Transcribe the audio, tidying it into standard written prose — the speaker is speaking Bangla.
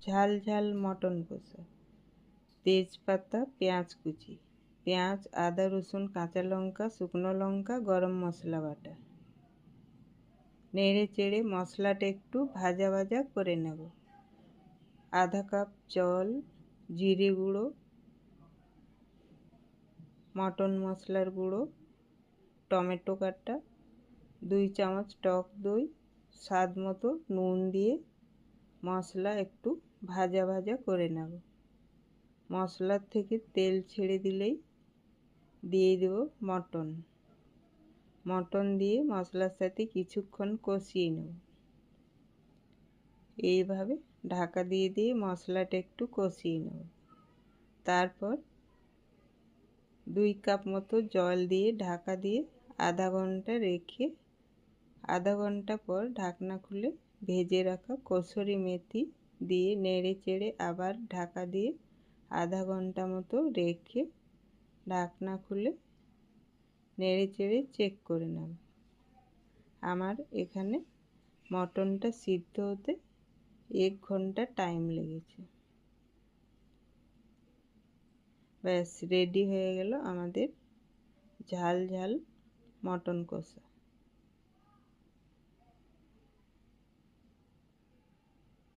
ঝাল ঝাল মটন কষা। তেজপাতা, পেঁয়াজ কুচি, পেঁয়াজ, আদা, রসুন, কাঁচা লঙ্কা, শুকনো লঙ্কা, গরম মশলা বাটা। নেড়ে চেড়ে মশলাটা একটু ভাজা ভাজা করে নেব। আধা কাপ জল, জিরে গুঁড়ো, মটন মশলার গুঁড়ো, টমেটো কাটা, 2 চামচ টক দই, স্বাদ মতো নুন দিয়ে মশলা একটু ভাজা ভাজা করে নেব। মশলার থেকে তেল ছেড়ে দিলেই দিয়ে দেব মটন। মটন দিয়ে মশলার সাথে কিছুক্ষণ কষিয়ে নেব। এইভাবে ঢাকা দিয়ে দিয়ে মশলাটা একটু কষিয়ে নেব। তারপর 2 কাপ মতো জল দিয়ে ঢাকা দিয়ে আধা ঘন্টা রেখে আধা ঘন্টা পর ঢাকনা খুলে ভেজে রাখা কসুরি মেথি দিয়ে নেড়ে চেড়ে আবার ঢাকা দিয়ে আধা ঘন্টা মতো রেখে ঢাকনা খুলে নেড়ে চেড়ে চেক করে নেব। আমার এখানে মটনটা সিদ্ধ হতে 1 ঘন্টা টাইম লেগেছে। ব্যাস রেডি হয়ে গেল আমাদের ঝাল ঝাল মটন কষা।